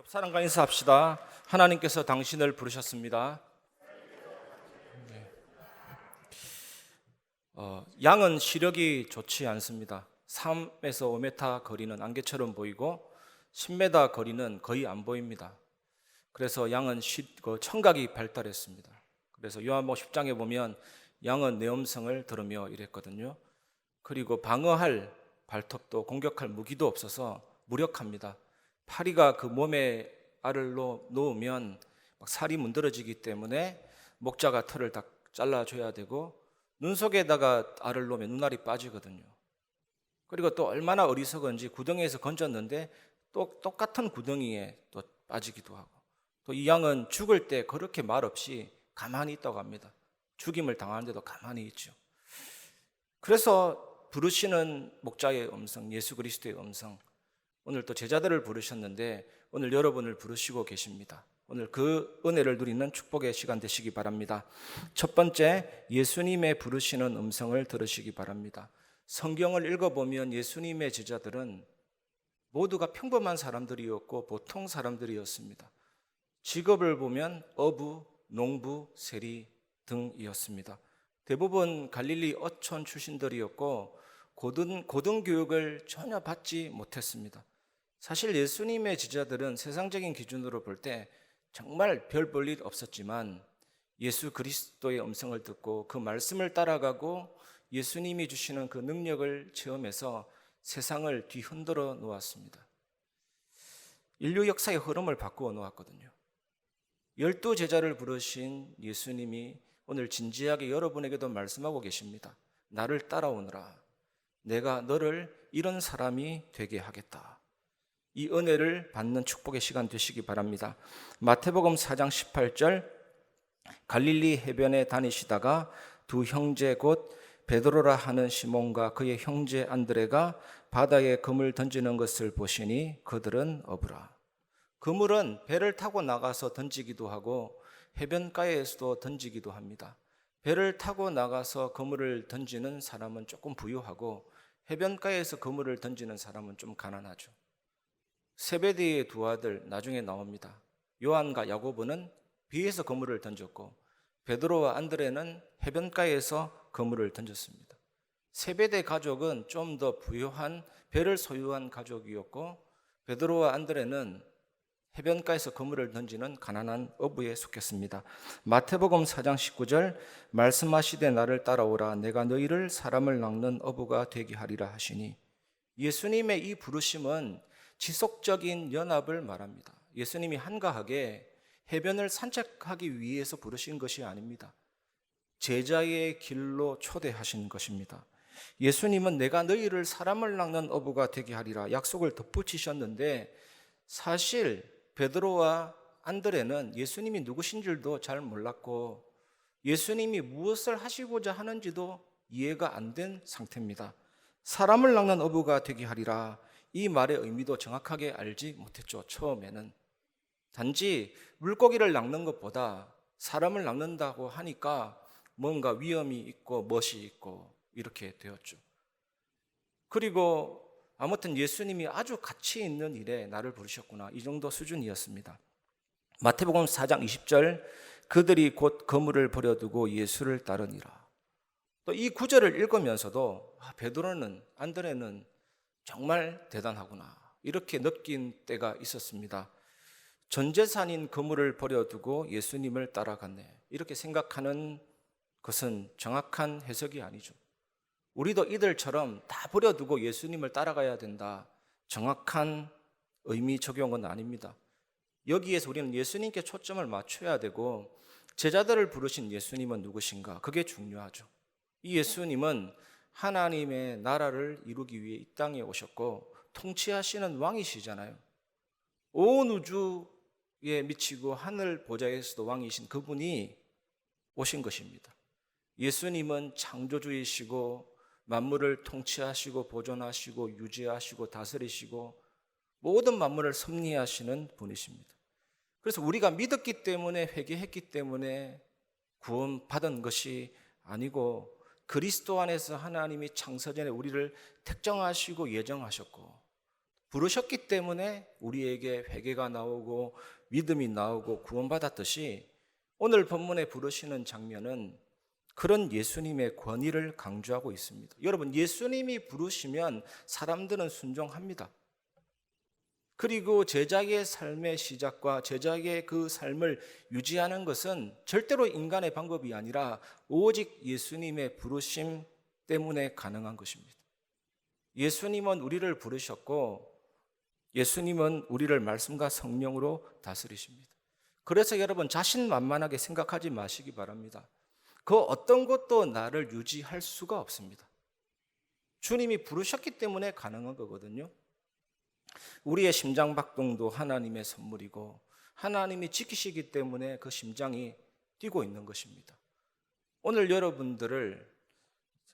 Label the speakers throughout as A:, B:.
A: 사랑과 인사합시다. 하나님께서 당신을 부르셨습니다. 양은 시력이 좋지 않습니다. 3에서 5m 거리는 안개처럼 보이고 10m 거리는 거의 안 보입니다. 그래서 양은 청각이 발달했습니다. 그래서 요한복음 10장에 보면 양은 내 음성을 들으며 이랬거든요. 그리고 방어할 발톱도 공격할 무기도 없어서 무력합니다. 파리가 그 몸에 알을 놓으면 막 살이 문드러지기 때문에 목자가 털을 다 잘라줘야 되고 눈 속에다가 알을 놓으면 눈알이 빠지거든요. 그리고 또 얼마나 어리석은지 구덩이에서 건졌는데 또 똑같은 구덩이에 또 빠지기도 하고, 또 이 양은 죽을 때 그렇게 말없이 가만히 있다고 합니다. 죽임을 당하는데도 가만히 있죠. 그래서 부르시는 목자의 음성, 예수 그리스도의 음성, 오늘 또 제자들을 부르셨는데 오늘 여러분을 부르시고 계십니다. 오늘 그 은혜를 누리는 축복의 시간 되시기 바랍니다. 첫 번째, 예수님의 부르시는 음성을 들으시기 바랍니다. 성경을 읽어보면 예수님의 제자들은 모두가 평범한 사람들이었고 보통 사람들이었습니다. 직업을 보면 어부, 농부, 세리 등이었습니다. 대부분 갈릴리 어촌 출신들이었고 고등교육을 전혀 받지 못했습니다. 사실 예수님의 제자들은 세상적인 기준으로 볼 때 정말 별 볼 일 없었지만 예수 그리스도의 음성을 듣고 그 말씀을 따라가고 예수님이 주시는 그 능력을 체험해서 세상을 뒤흔들어 놓았습니다. 인류 역사의 흐름을 바꾸어 놓았거든요. 12제자를 부르신 예수님이 오늘 진지하게 여러분에게도 말씀하고 계십니다. 나를 따라오너라. 내가 너를 이런 사람이 되게 하겠다. 이 은혜를 받는 축복의 시간 되시기 바랍니다. 마태복음 4장 18절, 갈릴리 해변에 다니시다가 두 형제 곧 베드로라 하는 시몬과 그의 형제 안드레가 바다에 그물 던지는 것을 보시니 그들은 어부라. 그물은 배를 타고 나가서 던지기도 하고 해변가에서도 던지기도 합니다. 배를 타고 나가서 그물을 던지는 사람은 조금 부유하고 해변가에서 그물을 던지는 사람은 좀 가난하죠. 세베대의 두 아들 나중에 나옵니다. 요한과 야고보는 비에서 그물을 던졌고 베드로와 안드레는 해변가에서 그물을 던졌습니다. 세베대 가족은 좀 더 부유한 배를 소유한 가족이었고 베드로와 안드레는 해변가에서 그물을 던지는 가난한 어부에 속했습니다. 마태복음 4장 19절, 말씀하시되 나를 따라오라. 내가 너희를 사람을 낚는 어부가 되게 하리라 하시니, 예수님의 이 부르심은 지속적인 연합을 말합니다. 예수님이 한가하게 해변을 산책하기 위해서 부르신 것이 아닙니다. 제자의 길로 초대하신 것입니다. 예수님은 내가 너희를 사람을 낚는 어부가 되게 하리라 약속을 덧붙이셨는데, 사실 베드로와 안드레는 예수님이 누구신 줄도 잘 몰랐고 예수님이 무엇을 하시고자 하는지도 이해가 안 된 상태입니다. 사람을 낚는 어부가 되게 하리라, 이 말의 의미도 정확하게 알지 못했죠. 처음에는 단지 물고기를 낚는 것보다 사람을 낚는다고 하니까 뭔가 위험이 있고 멋이 있고 이렇게 되었죠. 그리고 아무튼 예수님이 아주 가치 있는 일에 나를 부르셨구나, 이 정도 수준이었습니다. 마태복음 4장 20절, 그들이 곧 그물을 버려두고 예수를 따르니라. 또 이 구절을 읽으면서도 베드로는, 안드레는 정말 대단하구나, 이렇게 느낀 때가 있었습니다. 전 재산인 그물을 버려두고 예수님을 따라갔네, 이렇게 생각하는 것은 정확한 해석이 아니죠. 우리도 이들처럼 다 버려두고 예수님을 따라가야 된다, 정확한 의미 적용은 아닙니다. 여기에서 우리는 예수님께 초점을 맞춰야 되고 제자들을 부르신 예수님은 누구신가, 그게 중요하죠. 이 예수님은 하나님의 나라를 이루기 위해 이 땅에 오셨고 통치하시는 왕이시잖아요. 온 우주에 미치고 하늘 보좌에서도 왕이신 그분이 오신 것입니다. 예수님은 창조주이시고 만물을 통치하시고 보존하시고 유지하시고 다스리시고 모든 만물을 섭리하시는 분이십니다. 그래서 우리가 믿었기 때문에, 회개했기 때문에 구원받은 것이 아니고 그리스도 안에서 하나님이 창세전에 우리를 택정하시고 예정하셨고 부르셨기 때문에 우리에게 회개가 나오고 믿음이 나오고 구원받았듯이 오늘 본문에 부르시는 장면은 그런 예수님의 권위를 강조하고 있습니다. 여러분, 예수님이 부르시면 사람들은 순종합니다. 그리고 제자의 삶의 시작과 제자의 그 삶을 유지하는 것은 절대로 인간의 방법이 아니라 오직 예수님의 부르심 때문에 가능한 것입니다. 예수님은 우리를 부르셨고 예수님은 우리를 말씀과 성령으로 다스리십니다. 그래서 여러분, 자신만만하게 생각하지 마시기 바랍니다. 그 어떤 것도 나를 유지할 수가 없습니다. 주님이 부르셨기 때문에 가능한 거거든요. 우리의 심장박동도 하나님의 선물이고 하나님이 지키시기 때문에 그 심장이 뛰고 있는 것입니다. 오늘 여러분들을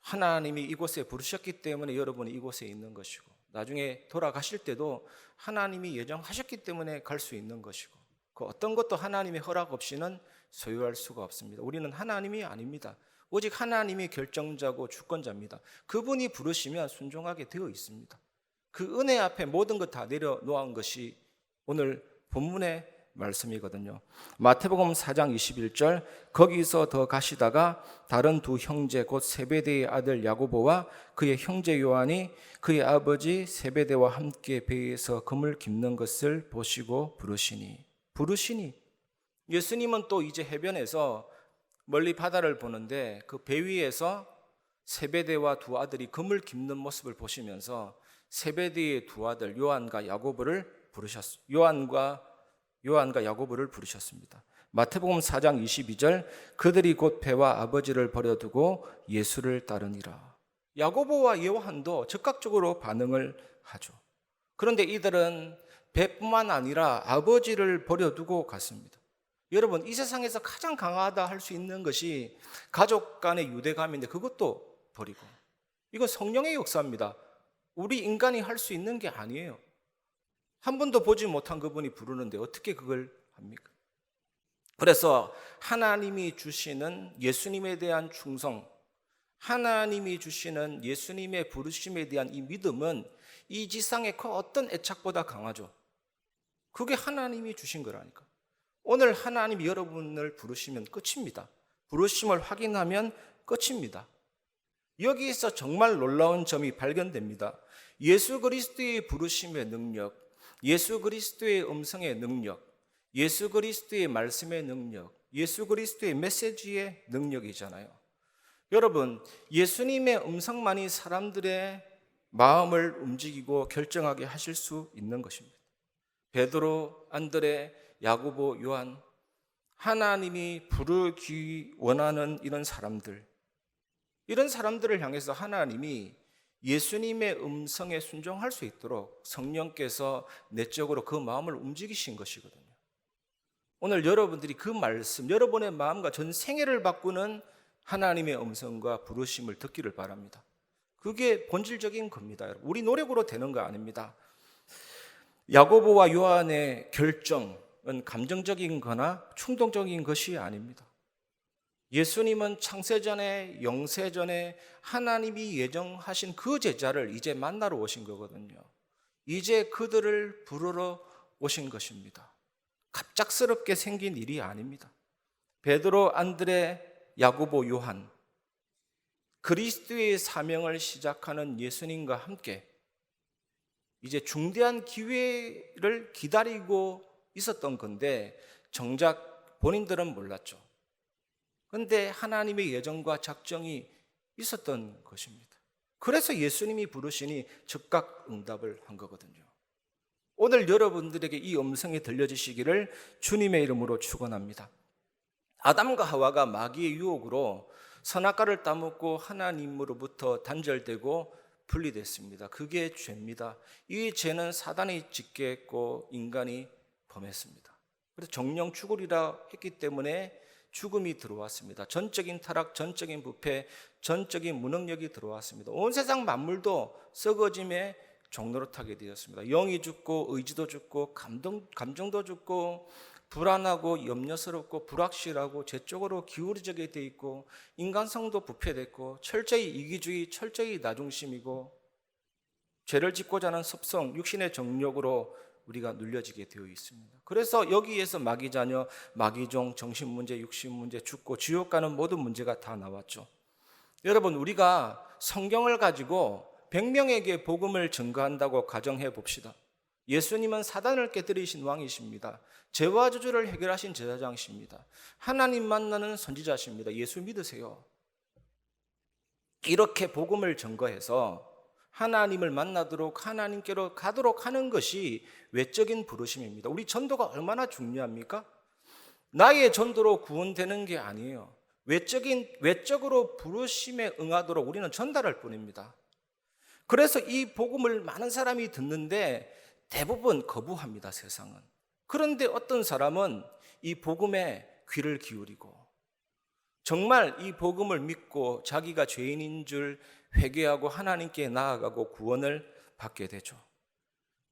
A: 하나님이 이곳에 부르셨기 때문에 여러분이 이곳에 있는 것이고 나중에 돌아가실 때도 하나님이 예정하셨기 때문에 갈 수 있는 것이고 그 어떤 것도 하나님의 허락 없이는 소유할 수가 없습니다. 우리는 하나님이 아닙니다. 오직 하나님이 결정자고 주권자입니다. 그분이 부르시면 순종하게 되어 있습니다. 그 은혜 앞에 모든 것 다 내려놓은 것이 오늘 본문의 말씀이거든요. 마태복음 4장 21절, 거기서 더 가시다가 다른 두 형제 곧 세베대의 아들 야고보와 그의 형제 요한이 그의 아버지 세베대와 함께 배에서 금을 깁는 것을 보시고 부르시니 예수님은 또 이제 해변에서 멀리 바다를 보는데 그 배 위에서 세베대와 두 아들이 금을 깁는 모습을 보시면서 세베대의 두 아들 요한과 야고보를 부르셨습니다. 마태복음 4장 22절, 그들이 곧 배와 아버지를 버려두고 예수를 따르니라. 야고보와 요한도 즉각적으로 반응을 하죠. 그런데 이들은 배뿐만 아니라 아버지를 버려두고 갔습니다. 여러분, 이 세상에서 가장 강하다 할 수 있는 것이 가족 간의 유대감인데 그것도 버리고, 이건 성령의 역사입니다. 우리 인간이 할 수 있는 게 아니에요. 한 번도 보지 못한 그분이 부르는데 어떻게 그걸 합니까? 그래서 하나님이 주시는 예수님에 대한 충성, 하나님이 주시는 예수님의 부르심에 대한 이 믿음은 이 지상의 그 어떤 애착보다 강하죠. 그게 하나님이 주신 거라니까. 오늘 하나님이 여러분을 부르시면 끝입니다. 부르심을 확인하면 끝입니다. 여기에서 정말 놀라운 점이 발견됩니다. 예수 그리스도의 부르심의 능력, 예수 그리스도의 음성의 능력, 예수 그리스도의 말씀의 능력, 예수 그리스도의 메시지의 능력이잖아요. 여러분, 예수님의 음성만이 사람들의 마음을 움직이고 결정하게 하실 수 있는 것입니다. 베드로, 안드레, 야고보, 요한, 하나님이 부르기 원하는 이런 사람들을 향해서 하나님이 예수님의 음성에 순종할 수 있도록 성령께서 내적으로 그 마음을 움직이신 것이거든요. 오늘 여러분들이 그 말씀, 여러분의 마음과 전 생애를 바꾸는 하나님의 음성과 부르심을 듣기를 바랍니다. 그게 본질적인 겁니다. 여러분. 우리 노력으로 되는 거 아닙니다. 야고보와 요한의 결정은 감정적인 거나 충동적인 것이 아닙니다. 예수님은 창세전에 영세전에 하나님이 예정하신 그 제자를 이제 만나러 오신 거거든요. 이제 그들을 부르러 오신 것입니다. 갑작스럽게 생긴 일이 아닙니다. 베드로, 안드레, 야고보, 요한, 그리스도의 사명을 시작하는 예수님과 함께 이제 중대한 기회를 기다리고 있었던 건데 정작 본인들은 몰랐죠. 그런데 하나님의 예정과 작정이 있었던 것입니다. 그래서 예수님이 부르시니 즉각 응답을 한 거거든요. 오늘 여러분들에게 이 음성이 들려지시기를 주님의 이름으로 축원합니다. 아담과 하와가 마귀의 유혹으로 선악과를 따먹고 하나님으로부터 단절되고 분리됐습니다. 그게 죄입니다. 이 죄는 사단이 짓게 했고 인간이 범했습니다. 그래서 정령 죽으리라 했기 때문에 죽음이 들어왔습니다. 전적인 타락, 전적인 부패, 전적인 무능력이 들어왔습니다. 온 세상 만물도 썩어짐의 종노릇하게 되었습니다. 영이 죽고 의지도 죽고 감정도 죽고 불안하고 염려스럽고 불확실하고 죄 쪽으로 기울어지게 돼 있고 인간성도 부패됐고 철저히 이기주의, 철저히 나중심이고 죄를 짓고자 하는 섭성, 육신의 정욕으로 우리가 눌려지게 되어 있습니다. 그래서 여기에서 마귀자녀, 마귀종, 정신문제, 육신문제, 죽고 지옥 가는 모든 문제가 다 나왔죠. 여러분, 우리가 성경을 가지고 100명에게 복음을 전가한다고 가정해 봅시다. 예수님은 사단을 깨뜨리신 왕이십니다. 죄와 저주를 해결하신 제사장이십니다. 하나님 만나는 선지자십니다. 예수 믿으세요. 이렇게 복음을 전거해서 하나님을 만나도록 하나님께로 가도록 하는 것이 외적인 부르심입니다. 우리 전도가 얼마나 중요합니까? 나의 전도로 구원되는 게 아니에요. 외적으로 부르심에 응하도록 우리는 전달할 뿐입니다. 그래서 이 복음을 많은 사람이 듣는데 대부분 거부합니다, 세상은. 그런데 어떤 사람은 이 복음에 귀를 기울이고 정말 이 복음을 믿고 자기가 죄인인 줄 회개하고 하나님께 나아가고 구원을 받게 되죠.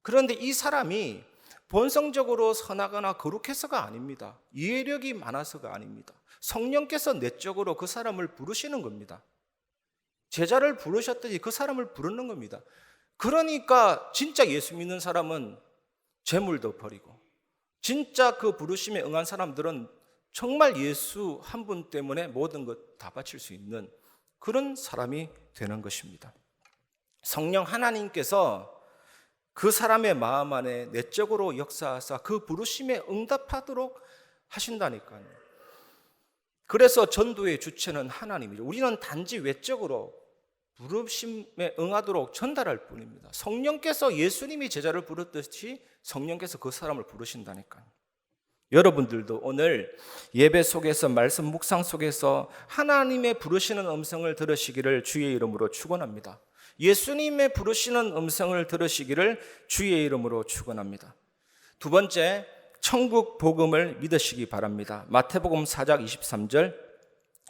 A: 그런데 이 사람이 본성적으로 선하거나 거룩해서가 아닙니다. 이해력이 많아서가 아닙니다. 성령께서 내적으로 그 사람을 부르시는 겁니다. 제자를 부르셨듯이 그 사람을 부르는 겁니다. 그러니까 진짜 예수 믿는 사람은 재물도 버리고, 진짜 그 부르심에 응한 사람들은 정말 예수 한 분 때문에 모든 것 다 바칠 수 있는 그런 사람이 되는 것입니다. 성령 하나님께서 그 사람의 마음 안에 내적으로 역사하사 그 부르심에 응답하도록 하신다니까요. 그래서 전도의 주체는 하나님이죠. 우리는 단지 외적으로 부르심에 응하도록 전달할 뿐입니다. 성령께서 예수님이 제자를 부르듯이 성령께서 그 사람을 부르신다니까요. 여러분들도 오늘 예배 속에서 말씀 묵상 속에서 하나님의 부르시는 음성을 들으시기를 주의 이름으로 축원합니다. 예수님의 부르시는 음성을 들으시기를 주의 이름으로 축원합니다. 두 번째, 천국 복음을 믿으시기 바랍니다. 마태복음 4장 23절,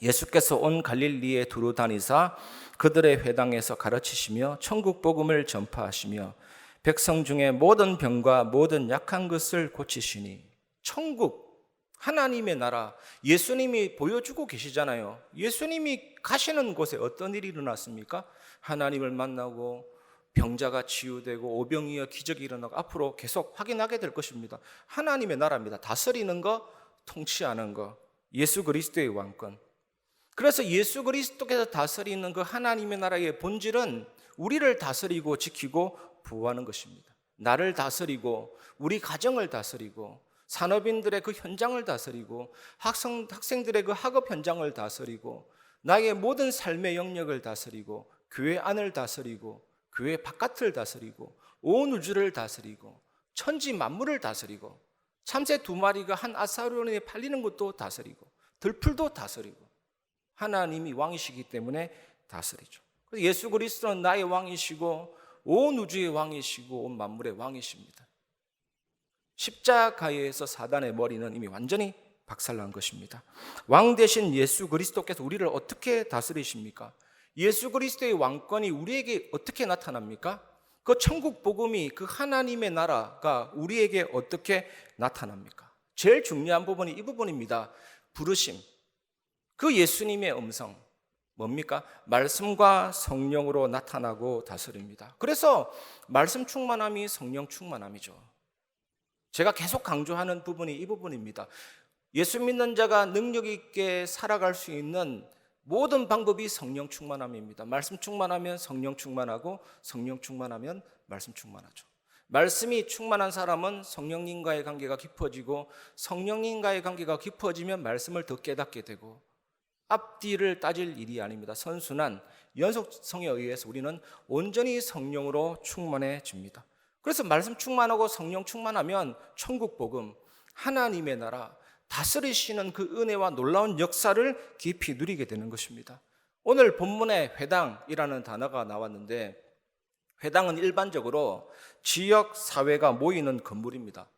A: 예수께서 온 갈릴리에 두루 다니사 그들의 회당에서 가르치시며 천국 복음을 전파하시며 백성 중에 모든 병과 모든 약한 것을 고치시니. 천국, 하나님의 나라, 예수님이 보여주고 계시잖아요. 예수님이 가시는 곳에 어떤 일이 일어났습니까? 하나님을 만나고 병자가 치유되고 오병이어 기적이 일어나고 앞으로 계속 확인하게 될 것입니다. 하나님의 나라입니다. 다스리는 거, 통치하는 거, 예수 그리스도의 왕권. 그래서 예수 그리스도께서 다스리는 그 하나님의 나라의 본질은 우리를 다스리고 지키고 보호하는 것입니다. 나를 다스리고 우리 가정을 다스리고 산업인들의 그 현장을 다스리고 학생들의 그 학업 현장을 다스리고 나의 모든 삶의 영역을 다스리고 교회 안을 다스리고 교회 바깥을 다스리고 온 우주를 다스리고 천지 만물을 다스리고 참새 2마리가 한 아사론에 팔리는 것도 다스리고 들풀도 다스리고 하나님이 왕이시기 때문에 다스리죠. 예수 그리스도는 나의 왕이시고 온 우주의 왕이시고 온 만물의 왕이십니다. 십자가에서 사단의 머리는 이미 완전히 박살난 것입니다. 왕 대신 예수 그리스도께서 우리를 어떻게 다스리십니까? 예수 그리스도의 왕권이 우리에게 어떻게 나타납니까? 그 천국 복음이, 그 하나님의 나라가 우리에게 어떻게 나타납니까? 제일 중요한 부분이 이 부분입니다. 부르심. 그 예수님의 음성 뭡니까? 말씀과 성령으로 나타나고 다스립니다. 그래서 말씀 충만함이 성령 충만함이죠. 제가 계속 강조하는 부분이 이 부분입니다. 예수 믿는 자가 능력 있게 살아갈 수 있는 모든 방법이 성령 충만함입니다. 말씀 충만하면 성령 충만하고 성령 충만하면 말씀 충만하죠. 말씀이 충만한 사람은 성령님과의 관계가 깊어지고 성령님과의 관계가 깊어지면 말씀을 더 깨닫게 되고 앞뒤를 따질 일이 아닙니다. 선순환, 연속성에 의해서 우리는 온전히 성령으로 충만해집니다. 그래서 말씀 충만하고 성령 충만하면 천국 복음, 하나님의 나라, 다스리시는 그 은혜와 놀라운 역사를 깊이 누리게 되는 것입니다. 오늘 본문에 회당이라는 단어가 나왔는데 회당은 일반적으로 지역 사회가 모이는 건물입니다.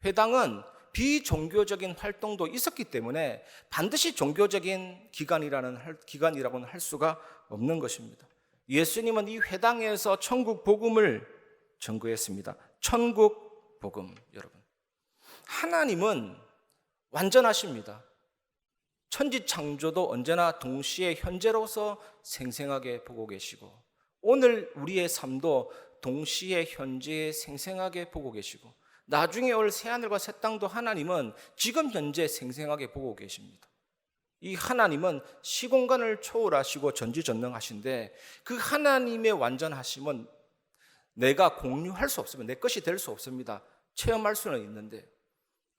A: 회당은 비종교적인 활동도 있었기 때문에 반드시 종교적인 기관이라고는 할 수가 없는 것입니다. 예수님은 이 회당에서 천국 복음을 전거했습니다. 천국 복음, 여러분. 하나님은 완전하십니다. 천지 창조도 언제나 동시에 현재로서 생생하게 보고 계시고 오늘 우리의 삶도 동시에 현재에 생생하게 보고 계시고 나중에 올 새하늘과 새 땅도 하나님은 지금 현재 생생하게 보고 계십니다. 이 하나님은 시공간을 초월하시고 전지전능하신데 그 하나님의 완전하심은 내가 공유할 수 없으면 내 것이 될 수 없습니다. 체험할 수는 있는데,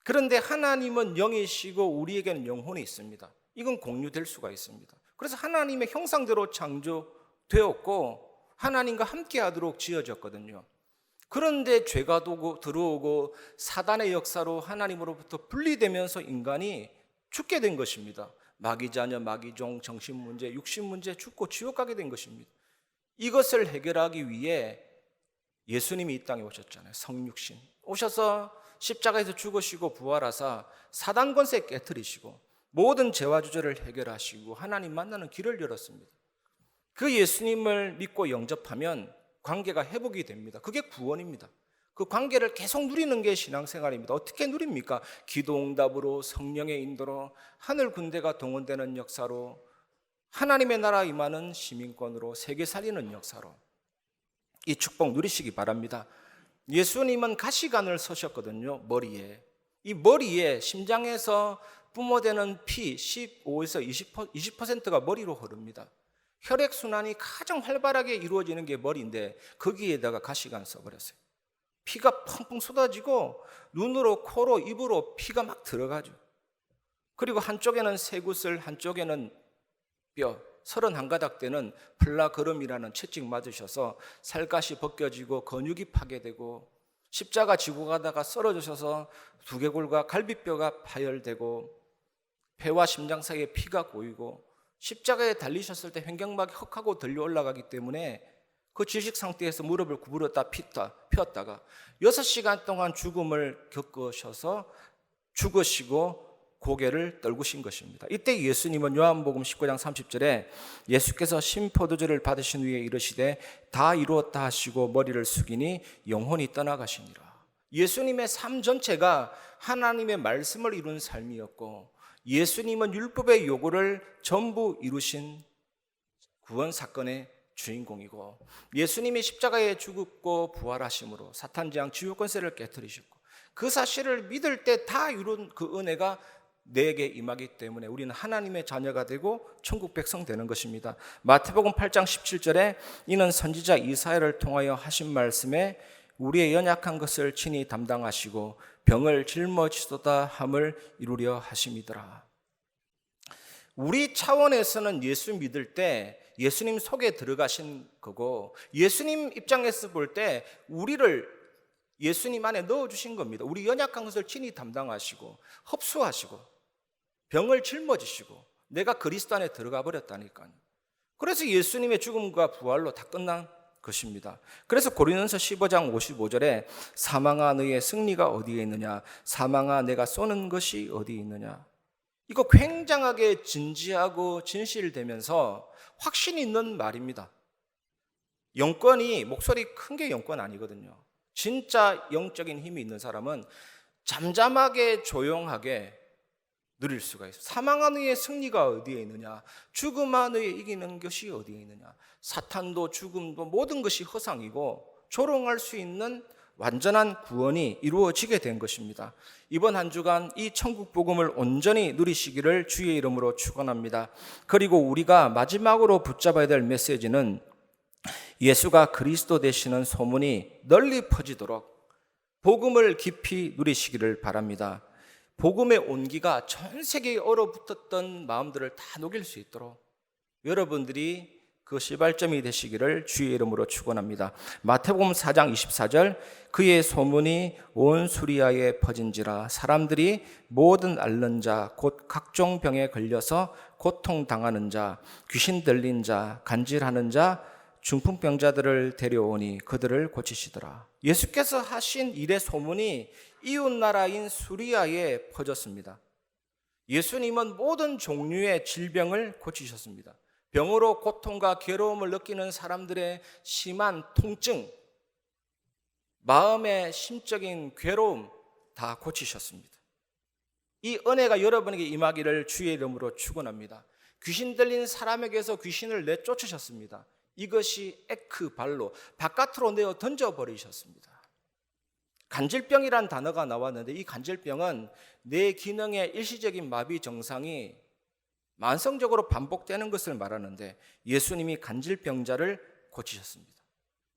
A: 그런데 하나님은 영이시고 우리에게는 영혼이 있습니다. 이건 공유될 수가 있습니다. 그래서 하나님의 형상대로 창조되었고 하나님과 함께 하도록 지어졌거든요. 그런데 죄가 들어오고 사단의 역사로 하나님으로부터 분리되면서 인간이 죽게 된 것입니다. 마귀자녀, 마귀종, 정신문제, 육신문제, 죽고 지옥 가게 된 것입니다. 이것을 해결하기 위해 예수님이 이 땅에 오셨잖아요. 성육신 오셔서 십자가에서 죽으시고 부활하사 사단 권세 깨뜨리시고 모든 죄와 주저를 해결하시고 하나님 만나는 길을 열었습니다. 그 예수님을 믿고 영접하면 관계가 회복이 됩니다. 그게 구원입니다. 그 관계를 계속 누리는 게 신앙생활입니다. 어떻게 누립니까? 기도응답으로, 성령의 인도로, 하늘 군대가 동원되는 역사로, 하나님의 나라 임하는 시민권으로, 세계 살리는 역사로 이 축복 누리시기 바랍니다. 예수님은 가시관을 서셨거든요. 머리에. 이 머리에 심장에서 뿜어대는 피 15에서 20%가 머리로 흐릅니다. 혈액순환이 가장 활발하게 이루어지는 게 머리인데 거기에다가 가시관 써버렸어요. 피가 펑펑 쏟아지고 눈으로, 코로, 입으로 피가 막 들어가죠. 그리고 한쪽에는 쇠구슬, 한쪽에는 뼈, 31가닥 되는 플라그름이라는 채찍 맞으셔서 살갗이 벗겨지고 근육이 파괴되고 십자가 지고 가다가 쓰러지셔서 두개골과 갈비뼈가 파열되고 폐와 심장 사이에 피가 고이고 십자가에 달리셨을 때 횡격막이 헉하고 들려 올라가기 때문에 그 질식 상태에서 무릎을 구부렸다 폈다가 6시간 동안 죽음을 겪으셔서 죽으시고 고개를 떨구신 것입니다. 이때 예수님은 요한복음 19장 30절에 예수께서 신포도주를 받으신 후에 이르시되 다 이루었다 하시고 머리를 숙이니 영혼이 떠나가시니라. 예수님의 삶 전체가 하나님의 말씀을 이룬 삶이었고 예수님은 율법의 요구를 전부 이루신 구원 사건의 주인공이고 예수님이 십자가에 죽고 부활하심으로 사탄 재앙 지옥 권세를 깨뜨리셨고 그 사실을 믿을 때 다 이룬 그 은혜가 내게 임하기 때문에 우리는 하나님의 자녀가 되고 천국 백성 되는 것입니다. 마태복음 8장 17절에 이는 선지자 이사야를 통하여 하신 말씀에 우리의 연약한 것을 친히 담당하시고 병을 짊어지소다 함을 이루려 하심이더라. 우리 차원에서는 예수 믿을 때 예수님 속에 들어가신 거고 예수님 입장에서 볼 때 우리를 예수님 안에 넣어주신 겁니다. 우리 연약한 것을 친히 담당하시고 흡수하시고 병을 짊어지시고 내가 그리스도 안에 들어가 버렸다니까요. 그래서 예수님의 죽음과 부활로 다 끝난 것입니다. 그래서 고린도서 15장 55절에 사망아 너의 승리가 어디에 있느냐, 사망아 내가 쏘는 것이 어디에 있느냐. 이거 굉장하게 진지하고 진실되면서 확신 있는 말입니다. 영권이 목소리 큰 게 영권 아니거든요. 진짜 영적인 힘이 있는 사람은 잠잠하게 조용하게 누릴 수가 있어요. 사망한 의의 승리가 어디에 있느냐, 죽음한 의에 이기는 것이 어디에 있느냐. 사탄도 죽음도 모든 것이 허상이고 조롱할 수 있는 완전한 구원이 이루어지게 된 것입니다. 이번 한 주간 이 천국 복음을 온전히 누리시기를 주의 이름으로 축원합니다. 그리고 우리가 마지막으로 붙잡아야 될 메시지는 예수가 그리스도 되시는 소문이 널리 퍼지도록 복음을 깊이 누리시기를 바랍니다. 복음의 온기가 전 세계에 얼어붙었던 마음들을 다 녹일 수 있도록 여러분들이 그 시발점이 되시기를 주의 이름으로 축원합니다. 마태복음 4장 24절 그의 소문이 온 수리아에 퍼진지라 사람들이 모든 앓는 자 곧 각종 병에 걸려서 고통당하는 자 귀신 들린 자 간질하는 자 중풍병자들을 데려오니 그들을 고치시더라. 예수께서 하신 일의 소문이 이웃나라인 수리아에 퍼졌습니다. 예수님은 모든 종류의 질병을 고치셨습니다. 병으로 고통과 괴로움을 느끼는 사람들의 심한 통증, 마음의 심적인 괴로움 다 고치셨습니다. 이 은혜가 여러분에게 임하기를 주의 이름으로 축원합니다. 귀신 들린 사람에게서 귀신을 내쫓으셨습니다. 이것이 에크발로 바깥으로 내어 던져버리셨습니다. 간질병이란 단어가 나왔는데 이 간질병은 뇌 기능의 일시적인 마비 증상이 만성적으로 반복되는 것을 말하는데 예수님이 간질병자를 고치셨습니다.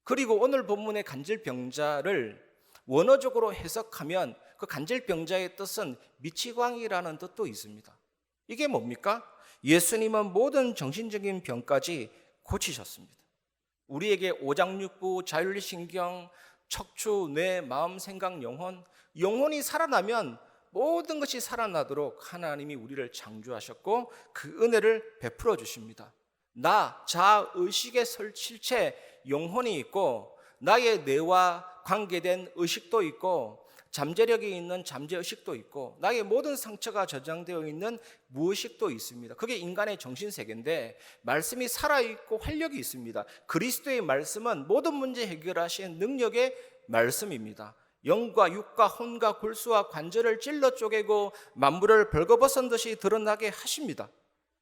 A: 그리고 오늘 본문의 간질병자를 원어적으로 해석하면 그 간질병자의 뜻은 미치광이라는 뜻도 있습니다. 이게 뭡니까? 예수님은 모든 정신적인 병까지 고치셨습니다. 우리에게 오장육부, 자율신경, 척추, 뇌, 마음, 생각, 영혼이 살아나면 모든 것이 살아나도록 하나님이 우리를 창조하셨고 그 은혜를 베풀어 주십니다. 나, 자아, 의식의 실체, 영혼이 있고 나의 뇌와 관계된 의식도 있고 잠재력이 있는 잠재의식도 있고 나의 모든 상처가 저장되어 있는 무의식도 있습니다. 그게 인간의 정신세계인데 말씀이 살아있고 활력이 있습니다. 그리스도의 말씀은 모든 문제 해결하신 능력의 말씀입니다. 영과 육과 혼과 골수와 관절을 찔러 쪼개고 만물을 벌거벗은 듯이 드러나게 하십니다.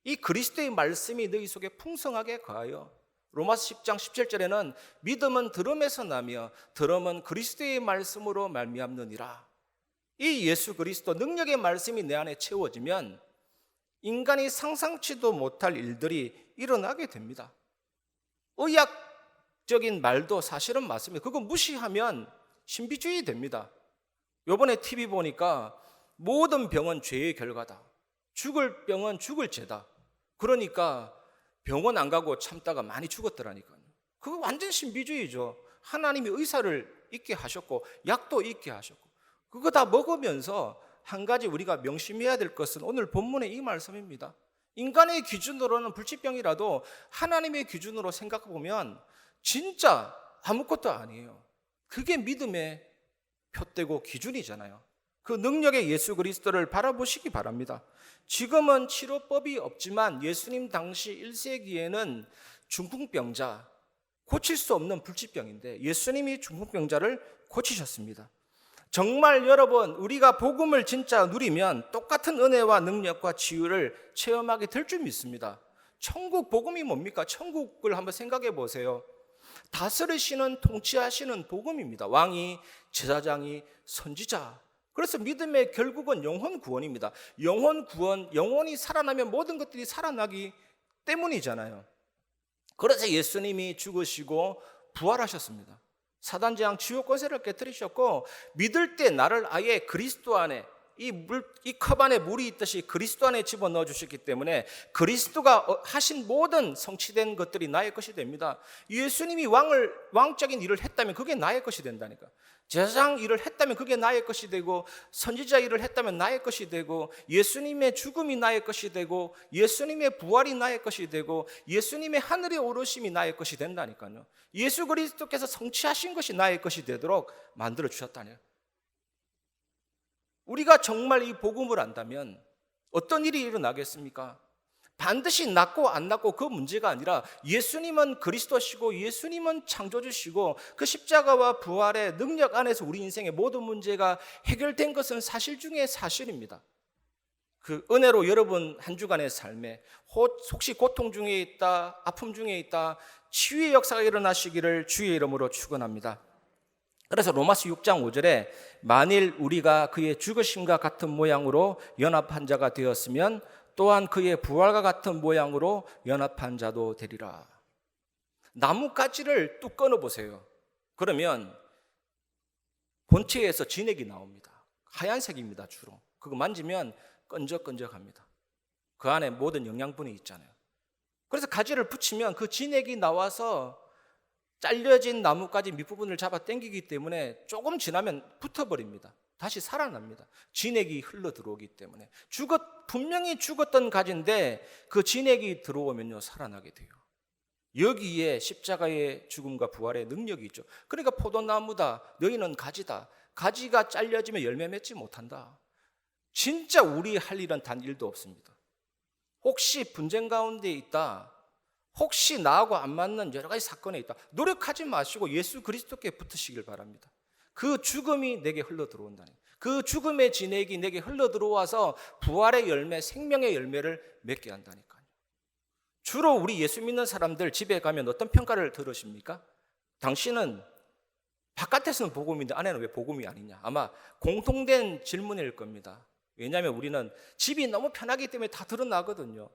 A: 이 그리스도의 말씀이 너희 속에 풍성하게 거하여 로마서 10장 17절에는 믿음은 들음에서 나며 들음은 그리스도의 말씀으로 말미암느니라. 이 예수 그리스도 능력의 말씀이 내 안에 채워지면 인간이 상상치도 못할 일들이 일어나게 됩니다. 의학적인 말도 사실은 맞습니다. 그거 무시하면 신비주의 됩니다. 요번에 TV 보니까 모든 병은 죄의 결과다. 죽을 병은 죽을 죄다. 그러니까 병원 안 가고 참다가 많이 죽었더라니까요. 그거 완전 신비주의죠. 하나님이 의사를 있게 하셨고 약도 있게 하셨고 그거 다 먹으면서 한 가지 우리가 명심해야 될 것은 오늘 본문의 이 말씀입니다. 인간의 기준으로는 불치병이라도 하나님의 기준으로 생각해 보면 진짜 아무것도 아니에요. 그게 믿음의 표대고 기준이잖아요. 그 능력의 예수 그리스도를 바라보시기 바랍니다. 지금은 치료법이 없지만 예수님 당시 1세기에는 중풍병자, 고칠 수 없는 불치병인데 예수님이 중풍병자를 고치셨습니다. 정말 여러분 우리가 복음을 진짜 누리면 똑같은 은혜와 능력과 치유를 체험하게 될 줄 믿습니다. 천국 복음이 뭡니까? 천국을 한번 생각해 보세요. 다스리시는 통치하시는 복음입니다. 왕이, 제사장이, 선지자. 그래서 믿음의 결국은 영혼 구원입니다. 영혼 구원, 영혼이 살아나면 모든 것들이 살아나기 때문이잖아요. 그래서 예수님이 죽으시고 부활하셨습니다. 사단 재앙 지옥 권세를 깨뜨리셨고 믿을 때 나를 아예 그리스도 안에 이 컵 안에 물이 있듯이 그리스도 안에 집어넣어 주셨기 때문에 그리스도가 하신 모든 성취된 것들이 나의 것이 됩니다. 예수님이 왕적인 일을 했다면 그게 나의 것이 된다니까. 제사장 일을 했다면 그게 나의 것이 되고 선지자 일을 했다면 나의 것이 되고 예수님의 죽음이 나의 것이 되고 예수님의 부활이 나의 것이 되고 예수님의 하늘에 오르심이 나의 것이 된다니까요. 예수 그리스도께서 성취하신 것이 나의 것이 되도록 만들어 주셨다니요. 우리가 정말 이 복음을 안다면 어떤 일이 일어나겠습니까? 반드시 낫고 안 낫고 그 문제가 아니라 예수님은 그리스도시고 예수님은 창조주시고 그 십자가와 부활의 능력 안에서 우리 인생의 모든 문제가 해결된 것은 사실 중에 사실입니다. 그 은혜로 여러분 한 주간의 삶에 혹시 고통 중에 있다, 아픔 중에 있다, 치유의 역사가 일어나시기를 주의 이름으로 축원합니다. 그래서 로마서 6장 5절에 만일 우리가 그의 죽으심과 같은 모양으로 연합한 자가 되었으면 또한 그의 부활과 같은 모양으로 연합한 자도 되리라. 나뭇가지를 뚝 끊어보세요. 그러면 본체에서 진액이 나옵니다. 하얀색입니다. 주로. 그거 만지면 끈적끈적합니다. 그 안에 모든 영양분이 있잖아요. 그래서 가지를 붙이면 그 진액이 나와서 잘려진 나뭇가지 밑부분을 잡아 당기기 때문에 조금 지나면 붙어버립니다. 다시 살아납니다. 진액이 흘러 들어오기 때문에 분명히 죽었던 가지인데 그 진액이 들어오면요 살아나게 돼요. 여기에 십자가의 죽음과 부활의 능력이 있죠. 그러니까 포도나무다, 너희는 가지다. 가지가 잘려지면 열매 맺지 못한다. 진짜 우리 할 일은 단 일도 없습니다. 혹시 분쟁 가운데 있다, 혹시 나하고 안 맞는 여러 가지 사건에 있다, 노력하지 마시고 예수 그리스도께 붙으시길 바랍니다. 그 죽음이 내게 흘러 들어온다니, 그 죽음의 진액이 내게 흘러 들어와서 부활의 열매, 생명의 열매를 맺게 한다니까요. 주로 우리 예수 믿는 사람들 집에 가면 어떤 평가를 들으십니까? 당신은 바깥에서는 복음인데 안에는 왜 복음이 아니냐? 아마 공통된 질문일 겁니다. 왜냐하면 우리는 집이 너무 편하기 때문에 다 드러나거든요.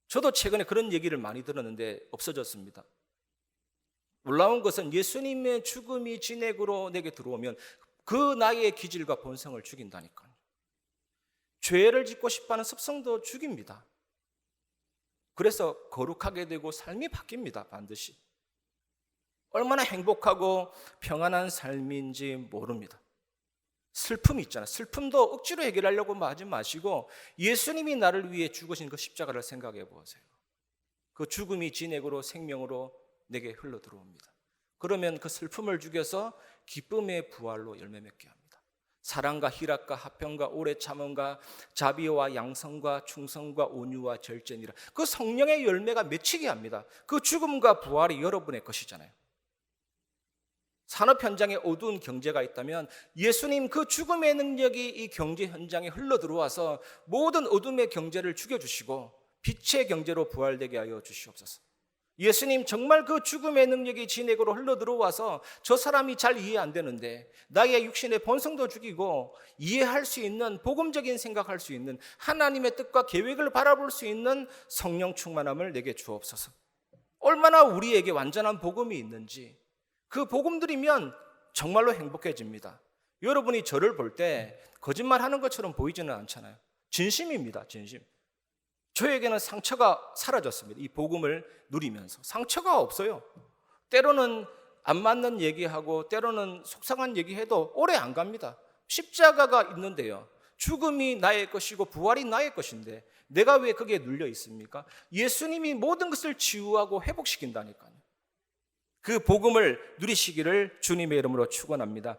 A: 저도 최근에 그런 얘기를 많이 들었는데 없어졌습니다. 놀라운 것은 예수님의 죽음이 진액으로 내게 들어오면 그 나의 기질과 본성을 죽인다니까요. 죄를 짓고 싶어하는 습성도 죽입니다. 그래서 거룩하게 되고 삶이 바뀝니다. 반드시. 얼마나 행복하고 평안한 삶인지 모릅니다. 슬픔이 있잖아요. 슬픔도 억지로 해결하려고 하지 마시고 예수님이 나를 위해 죽으신 그 십자가를 생각해 보세요. 그 죽음이 진액으로 생명으로 내게 흘러 들어옵니다. 그러면 그 슬픔을 죽여서 기쁨의 부활로 열매 맺게 합니다. 사랑과 희락과 화평과 오래 참음과 자비와 양성과 충성과 온유와 절제니라. 그 성령의 열매가 맺히게 합니다. 그 죽음과 부활이 여러분의 것이잖아요. 산업 현장에 어두운 경제가 있다면 예수님 그 죽음의 능력이 이 경제 현장에 흘러 들어와서 모든 어둠의 경제를 죽여주시고 빛의 경제로 부활되게 하여 주시옵소서. 예수님 정말 그 죽음의 능력이 진액으로 흘러 들어와서 저 사람이 잘 이해 안 되는데 나의 육신의 본성도 죽이고 이해할 수 있는 복음적인 생각할 수 있는 하나님의 뜻과 계획을 바라볼 수 있는 성령 충만함을 내게 주옵소서. 얼마나 우리에게 완전한 복음이 있는지 그 복음 들이면 정말로 행복해집니다. 여러분이 저를 볼 때 거짓말하는 것처럼 보이지는 않잖아요. 진심입니다. 진심. 저에게는 상처가 사라졌습니다. 이 복음을 누리면서 상처가 없어요. 때로는 안 맞는 얘기하고 때로는 속상한 얘기해도 오래 안 갑니다. 십자가가 있는데요. 죽음이 나의 것이고 부활이 나의 것인데 내가 왜 거기에 눌려 있습니까? 예수님이 모든 것을 치유하고 회복시킨다니까요. 그 복음을 누리시기를 주님의 이름으로 축원합니다.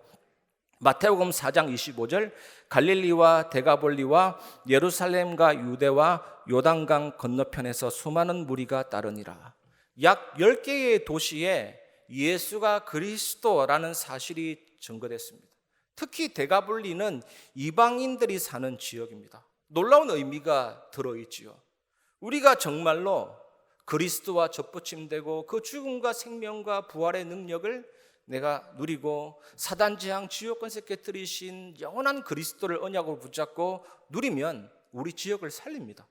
A: 마태복음 4장 25절 갈릴리와 데가볼리와 예루살렘과 유대와 요단강 건너편에서 수많은 무리가 따르니라. 약 10개의 도시에 예수가 그리스도라는 사실이 증거됐습니다. 특히 데가볼리는 이방인들이 사는 지역입니다. 놀라운 의미가 들어있지요. 우리가 정말로 그리스도와 접붙임되고 그 죽음과 생명과 부활의 능력을 내가 누리고 사단 재앙 지옥 권세 깨뜨리신 영원한 그리스도를 언약으로 붙잡고 누리면 우리 지역을 살립니다.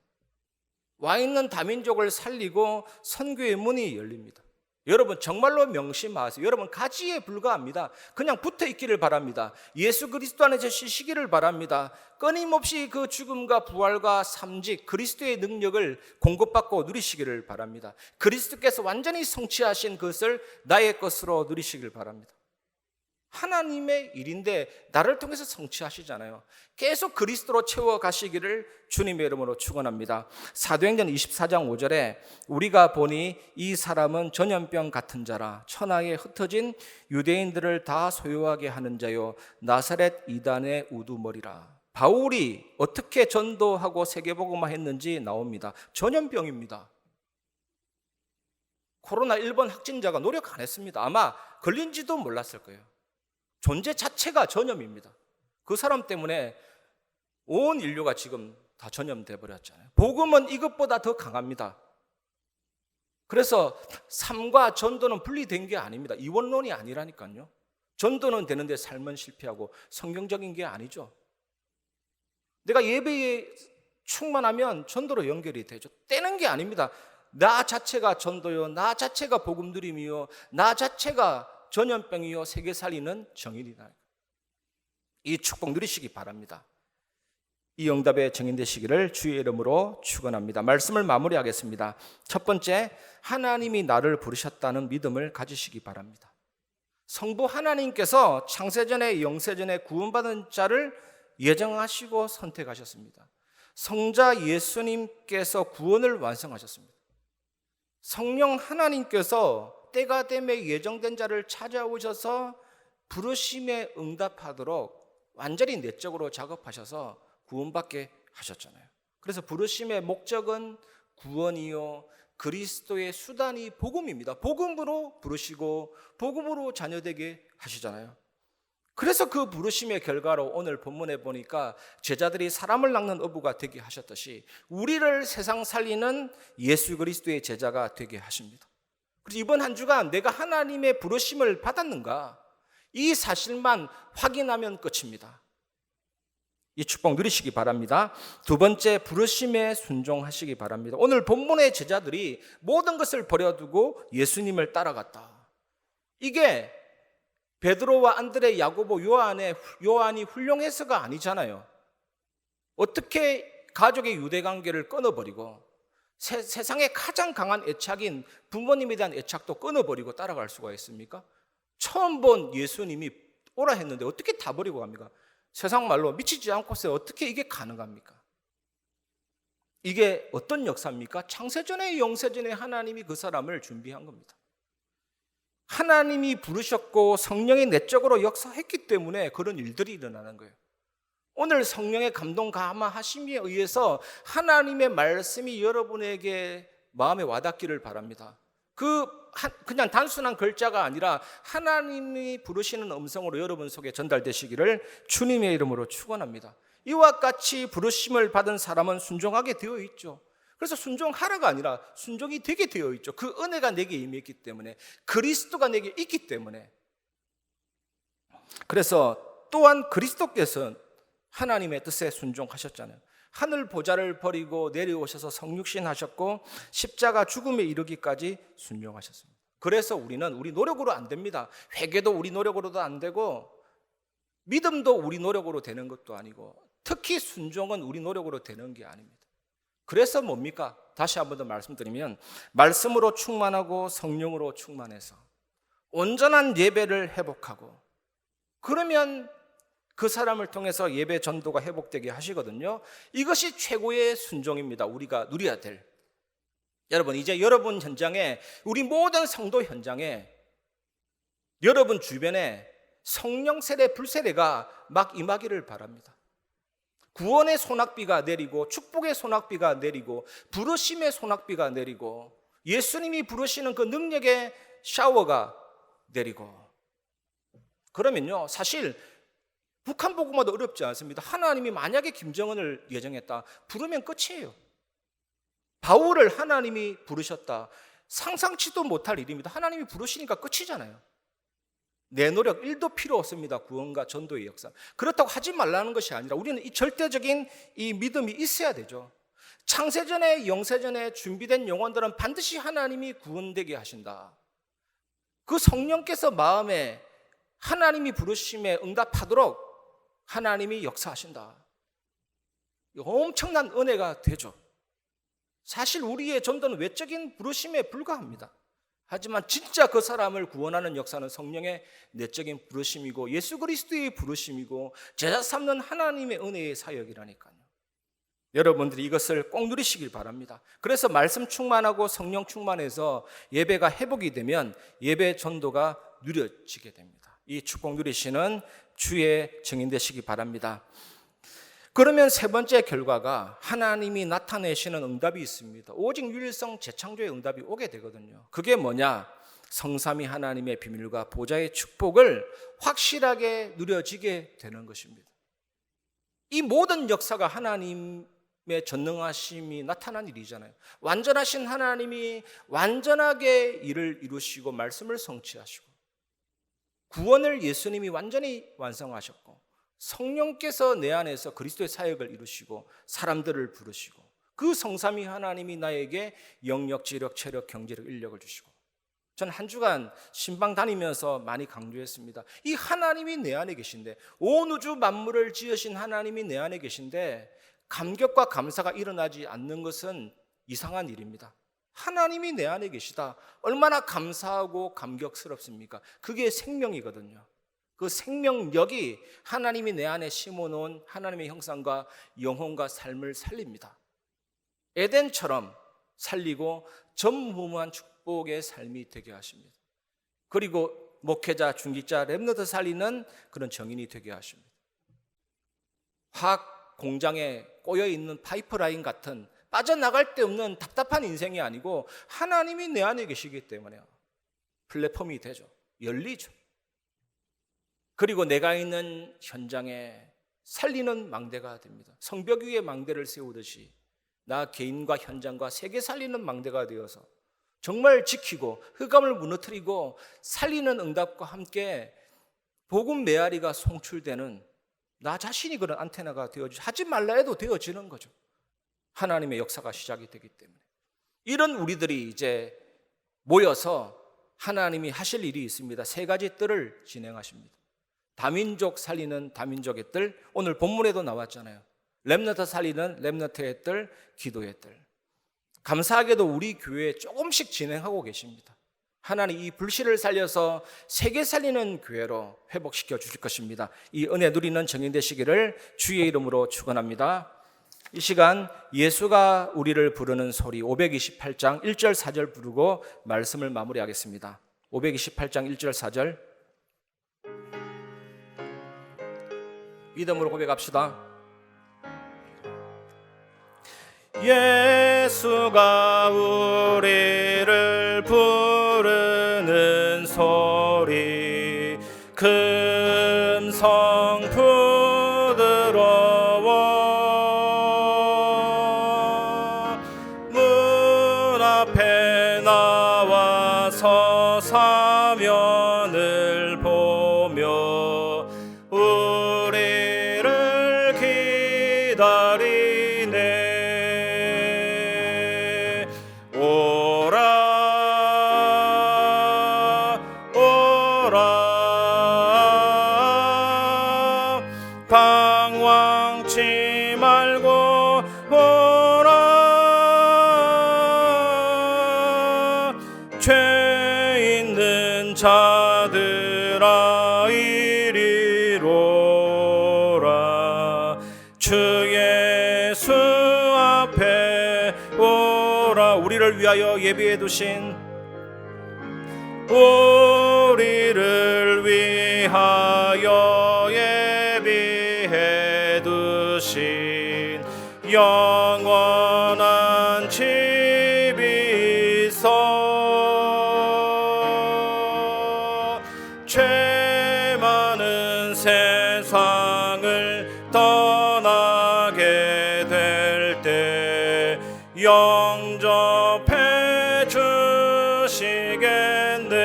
A: 와 있는 다민족을 살리고 선교의 문이 열립니다. 여러분 정말로 명심하세요. 여러분 가지에 불과합니다. 그냥 붙어 있기를 바랍니다. 예수 그리스도 안에 쉬시기를 바랍니다. 끊임없이 그 죽음과 부활과 삼직 그리스도의 능력을 공급받고 누리시기를 바랍니다. 그리스도께서 완전히 성취하신 것을 나의 것으로 누리시기를 바랍니다. 하나님의 일인데 나를 통해서 성취하시잖아요. 계속 그리스도로 채워가시기를 주님의 이름으로 축원합니다. 사도행전 24장 5절에 우리가 보니 이 사람은 전염병 같은 자라 천하에 흩어진 유대인들을 다 소유하게 하는 자요 나사렛 이단의 우두머리라. 바울이 어떻게 전도하고 세계복음화 했는지 나옵니다. 전염병입니다. 코로나 1번 확진자가 노력 안 했습니다. 아마 걸린지도 몰랐을 거예요. 존재 자체가 전염입니다. 그 사람 때문에 온 인류가 지금 다 전염돼 버렸잖아요. 복음은 이것보다 더 강합니다. 그래서 삶과 전도는 분리된 게 아닙니다. 이원론이 아니라니까요. 전도는 되는데 삶은 실패하고 성경적인 게 아니죠. 내가 예배에 충만하면 전도로 연결이 되죠. 떼는 게 아닙니다. 나 자체가 전도요, 나 자체가 복음 누림이요, 나 자체가 전염병이요 세계 살리는 정인이다. 이 축복 누리시기 바랍니다. 이 응답에 정인되시기를 주의 이름으로 축원합니다. 말씀을 마무리하겠습니다. 첫 번째, 하나님이 나를 부르셨다는 믿음을 가지시기 바랍니다. 성부 하나님께서 창세전에 영세전에 구원받은 자를 예정하시고 선택하셨습니다. 성자 예수님께서 구원을 완성하셨습니다. 성령 하나님께서 때가 되매 예정된 자를 찾아오셔서 부르심에 응답하도록 완전히 내적으로 작업하셔서 구원받게 하셨잖아요. 그래서 부르심의 목적은 구원이요 그리스도의 수단이 복음입니다. 복음으로 부르시고 복음으로 자녀되게 하시잖아요. 그래서 그 부르심의 결과로 오늘 본문에 보니까 제자들이 사람을 낚는 어부가 되게 하셨듯이 우리를 세상 살리는 예수 그리스도의 제자가 되게 하십니다. 그래서 이번 한 주간 내가 하나님의 부르심을 받았는가, 이 사실만 확인하면 끝입니다. 이 축복 누리시기 바랍니다. 두 번째, 부르심에 순종하시기 바랍니다. 오늘 본문의 제자들이 모든 것을 버려두고 예수님을 따라갔다. 이게 베드로와 안드레, 야고보, 요한이 훌륭해서가 아니잖아요. 어떻게 가족의 유대관계를 끊어버리고 세상에 가장 강한 애착인 부모님에 대한 애착도 끊어버리고 따라갈 수가 있습니까? 처음 본 예수님이 오라 했는데 어떻게 다 버리고 갑니까? 세상 말로 미치지 않고서 어떻게 이게 가능합니까? 이게 어떤 역사입니까? 창세전에 영세전에 하나님이 그 사람을 준비한 겁니다. 하나님이 부르셨고 성령이 내적으로 역사했기 때문에 그런 일들이 일어나는 거예요. 오늘 성령의 감동 감화하심에 의해서 하나님의 말씀이 여러분에게 마음에 와닿기를 바랍니다. 그냥 단순한 글자가 아니라 하나님이 부르시는 음성으로 여러분 속에 전달되시기를 주님의 이름으로 축원합니다. 이와 같이 부르심을 받은 사람은 순종하게 되어 있죠. 그래서 순종하라가 아니라 순종이 되게 되어 있죠. 그 은혜가 내게 임했기 때문에, 그리스도가 내게 있기 때문에. 그래서 또한 그리스도께서는 하나님의 뜻에 순종하셨잖아요. 하늘 보좌를 버리고 내려오셔서 성육신 하셨고 십자가 죽음에 이르기까지 순종하셨습니다. 그래서 우리는 우리 노력으로 안 됩니다. 회개도 우리 노력으로도 안 되고 믿음도 우리 노력으로 되는 것도 아니고 특히 순종은 우리 노력으로 되는 게 아닙니다. 그래서 뭡니까? 다시 한 번 더 말씀드리면 말씀으로 충만하고 성령으로 충만해서 온전한 예배를 회복하고, 그러면 그 사람을 통해서 예배 전도가 회복되게 하시거든요. 이것이 최고의 순종입니다. 우리가 누려야 될. 여러분, 이제 여러분 현장에, 우리 모든 성도 현장에, 여러분 주변에 성령 세례 불세례가 막 임하기를 바랍니다. 구원의 소낙비가 내리고 축복의 소낙비가 내리고 부르심의 소낙비가 내리고 예수님이 부르시는 그 능력의 샤워가 내리고, 그러면요 사실 북한 복음화도 어렵지 않습니다. 하나님이 만약에 김정은을 예정했다, 부르면 끝이에요. 바울을 하나님이 부르셨다, 상상치도 못할 일입니다. 하나님이 부르시니까 끝이잖아요. 내 노력 1도 필요 없습니다. 구원과 전도의 역사. 그렇다고 하지 말라는 것이 아니라 우리는 이 절대적인 이 믿음이 있어야 되죠. 창세전에 영세전에 준비된 영혼들은 반드시 하나님이 구원되게 하신다. 그 성령께서 마음에 하나님이 부르심에 응답하도록 하나님이 역사하신다. 엄청난 은혜가 되죠. 사실 우리의 전도는 외적인 부르심에 불과합니다. 하지만 진짜 그 사람을 구원하는 역사는 성령의 내적인 부르심이고 예수 그리스도의 부르심이고 제자 삼는 하나님의 은혜의 사역이라니까요. 여러분들이 이것을 꼭 누리시길 바랍니다. 그래서 말씀 충만하고 성령 충만해서 예배가 회복이 되면 예배 전도가 누려지게 됩니다. 이 축복 누리시는 주의 증인 되시기 바랍니다. 그러면 세 번째 결과가 하나님이 나타내시는 응답이 있습니다. 오직 유일성 재창조의 응답이 오게 되거든요. 그게 뭐냐? 성삼위 하나님의 비밀과 보좌의 축복을 확실하게 누려지게 되는 것입니다. 이 모든 역사가 하나님의 전능하심이 나타난 일이잖아요. 완전하신 하나님이 완전하게 일을 이루시고 말씀을 성취하시고 구원을 예수님이 완전히 완성하셨고 성령께서 내 안에서 그리스도의 사역을 이루시고 사람들을 부르시고 그 성삼위 하나님이 나에게 영역, 지력, 체력, 경제력, 인력을 주시고, 전 한 주간 신방 다니면서 많이 강조했습니다. 이 하나님이 내 안에 계신데, 온 우주 만물을 지으신 하나님이 내 안에 계신데 감격과 감사가 일어나지 않는 것은 이상한 일입니다. 하나님이 내 안에 계시다. 얼마나 감사하고 감격스럽습니까? 그게 생명이거든요. 그 생명력이 하나님이 내 안에 심어놓은 하나님의 형상과 영혼과 삶을 살립니다. 에덴처럼 살리고 전무후무한 축복의 삶이 되게 하십니다. 그리고 목회자, 중직자, 렘너트 살리는 그런 정인이 되게 하십니다. 화학 공장에 꼬여있는 파이프라인 같은 빠져나갈 데 없는 답답한 인생이 아니고 하나님이 내 안에 계시기 때문에 플랫폼이 되죠. 열리죠. 그리고 내가 있는 현장에 살리는 망대가 됩니다. 성벽 위에 망대를 세우듯이 나 개인과 현장과 세계 살리는 망대가 되어서 정말 지키고 흑암을 무너뜨리고 살리는 응답과 함께 복음 메아리가 송출되는 나 자신이 그런 안테나가 되어지고 하지 말라 해도 되어지는 거죠. 하나님의 역사가 시작이 되기 때문에. 이런 우리들이 이제 모여서 하나님이 하실 일이 있습니다. 세 가지 뜰을 진행하십니다. 다민족 살리는 다민족의 뜰, 오늘 본문에도 나왔잖아요. 렘넌트 살리는 렘넌트의 뜰, 기도의 뜰. 감사하게도 우리 교회에 조금씩 진행하고 계십니다. 하나님 이 불씨를 살려서 세계 살리는 교회로 회복시켜 주실 것입니다. 이 은혜 누리는 정인 되시기를 주의 이름으로 축원합니다. 이 시간 예수가 우리를 부르는 소리 528장 1절 4절 부르고 말씀을 마무리하겠습니다. 528장 1절 4절 믿음으로 고백합시다. 예수가 우리를 부르는 소리 금성 부드러워 문 앞에 나와서 사면을 보며 우리를 기다리네. 방황치 말고 오라. 죄 있는 자들아 이리로라. 주 예수 앞에 오라. 우리를 위하여 예비해 두신 우리를 위하여 예비해 두신 영원한 집이 있어. 죄 많은 세상을 떠나게 될 때 영접해 주시겠네.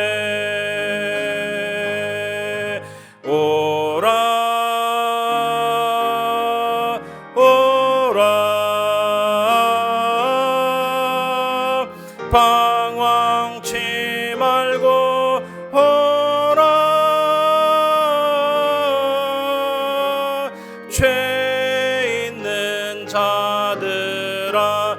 A: 오라 오라. 방황치 말고 오라. 죄 있는 자들아